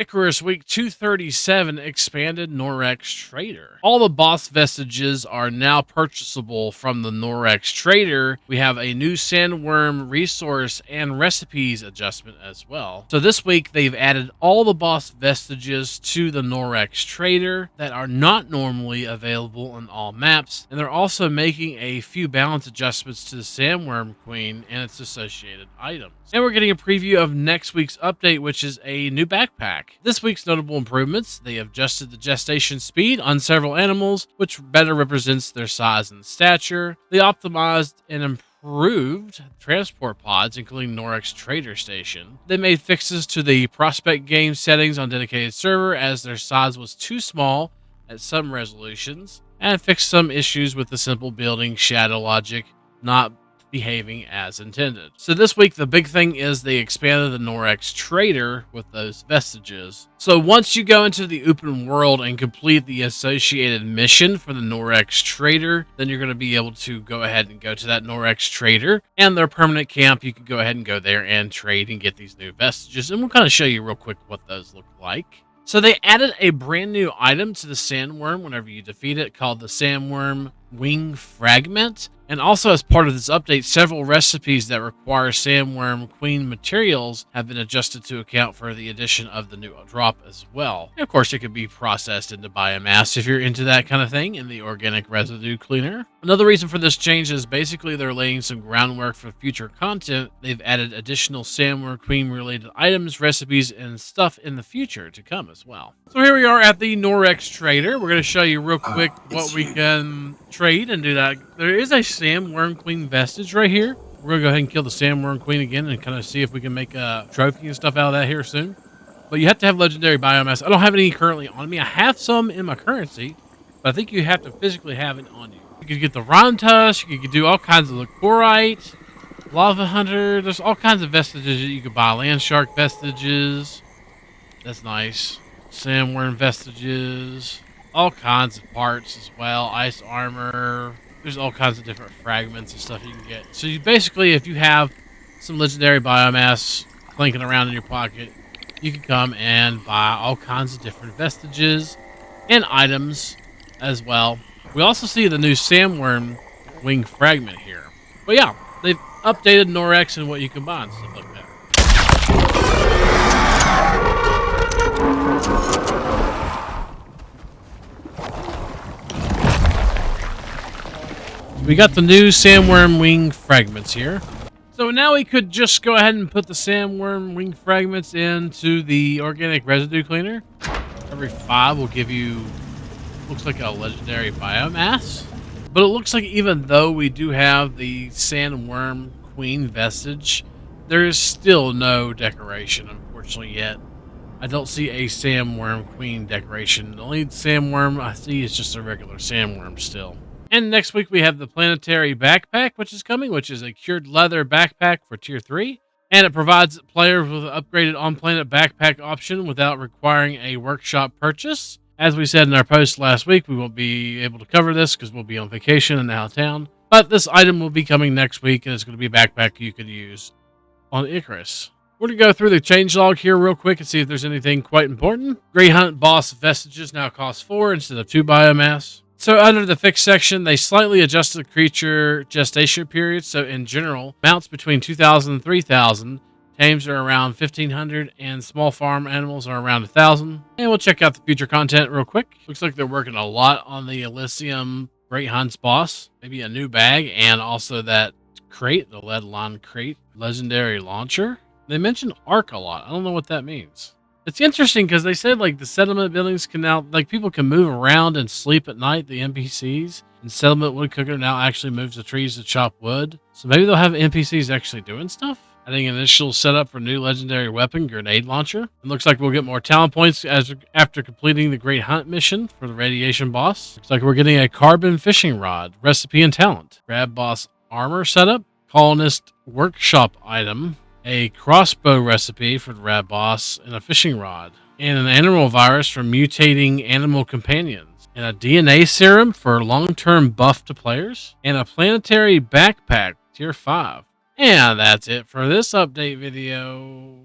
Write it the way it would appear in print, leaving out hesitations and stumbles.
Icarus Week 237 expanded Norex Trader. All the boss vestiges are now purchasable from the Norex Trader. We have a new Sandwyrm resource and recipes adjustment as well. So this week they've added all the boss vestiges to the Norex Trader that are not normally available on all maps, and they're also making a few balance adjustments to the Sandwyrm Queen and its associated items. And we're getting a preview of next week's update, which is a new backpack. This week's notable improvements: they adjusted the gestation speed on several animals, which better represents their size and stature. They optimized and improved transport pods, including Norex Trader Station. They made fixes to the prospect game settings on dedicated server, as their size was too small at some resolutions, and fixed some issues with the simple building shadow logic not behaving as intended. So this week the big thing is they expanded the Norex Trader with those vestiges. So once you go into the open world and complete the associated mission for the Norex Trader, then you're going to be able to go ahead and go to that Norex Trader and their permanent camp. You can go ahead and go there and trade and get these new vestiges, and we'll kind of show you real quick what those look like. So they added a brand new item to the Sandwyrm whenever you defeat it, called the Sandwyrm Wing Fragment. And also, as part of this update, several recipes that require Sandwyrm Queen materials have been adjusted to account for the addition of the new drop as well. And of course, it could be processed into biomass if you're into that kind of thing in the organic residue cleaner. Another reason for this change is basically they're laying some groundwork for future content. They've added additional Sandwyrm Queen related items, recipes, and stuff in the future to come as well. So here we are at the Norex Trader. We're going to show you real quick what we can trade and do that. There is a Sandwyrm Queen vestige right here. We're going to go ahead and kill the Sandwyrm Queen again and kind of see if we can make a trophy and stuff out of that here soon. But you have to have legendary biomass. I don't have any currently on me. I have some in my currency, but I think you have to physically have it on you. You could get the Ron Tusk. You could do all kinds of Licorite, Lava Hunter. There's all kinds of vestiges that you could buy. Land Shark vestiges. That's nice. Sandwyrm vestiges. All kinds of parts as well. Ice armor. There's all kinds of different fragments and stuff you can get. So you basically, if you have some legendary biomass clinking around in your pocket, you can come and buy all kinds of different vestiges and items as well. We also see the new Sandwyrm Wing Fragment here. But yeah, they've updated Norex and what you can buy and stuff like that. We got the new Sandwyrm Wing Fragments here. So now we could just go ahead and put the Sandwyrm Wing Fragments into the organic residue cleaner. Every 5 will give you, looks like a legendary biomass. But it looks like even though we do have the Sandwyrm Queen vestige, there is still no decoration, unfortunately, yet. I don't see a Sandwyrm Queen decoration. The only Sandwyrm I see is just a regular Sandwyrm still. And next week we have the Planetary backpack, which is coming, which is a cured leather backpack for tier 3. And it provides players with an upgraded on-planet backpack option without requiring a workshop purchase. As we said in our post last week, we won't be able to cover this because we'll be on vacation and out of town. But this item will be coming next week, and it's going to be a backpack you could use on Icarus. We're going to go through the changelog here real quick and see if there's anything quite important. Grey Hunt boss vestiges now cost 4 instead of 2 biomass. So under the fixed section, they slightly adjusted the creature gestation period. So in general, mounts between 2,000 and 3,000. Tames are around 1,500, and small farm animals are around 1,000. And we'll check out the future content real quick. Looks like they're working a lot on the Elysium Great Hunts boss. Maybe a new bag, and also that crate, the lead line crate, legendary launcher. They mentioned Arc a lot. I don't know what that means. It's interesting because they said like the settlement buildings can now, like people can move around and sleep at night, the NPCs. And Settlement Woodcooker now actually moves the trees to chop wood. So maybe they'll have NPCs actually doing stuff. I think initial setup for new legendary weapon, grenade launcher. It looks like we'll get more talent points after completing the Great Hunt mission for the radiation boss. Looks like we're getting a carbon fishing rod, recipe and talent. Grab boss armor setup, colonist workshop item, a crossbow recipe for the rad boss, and a fishing rod, and an animal virus for mutating animal companions, and a DNA serum for long-term buff to players, and a planetary backpack tier 5. And that's it for this update video.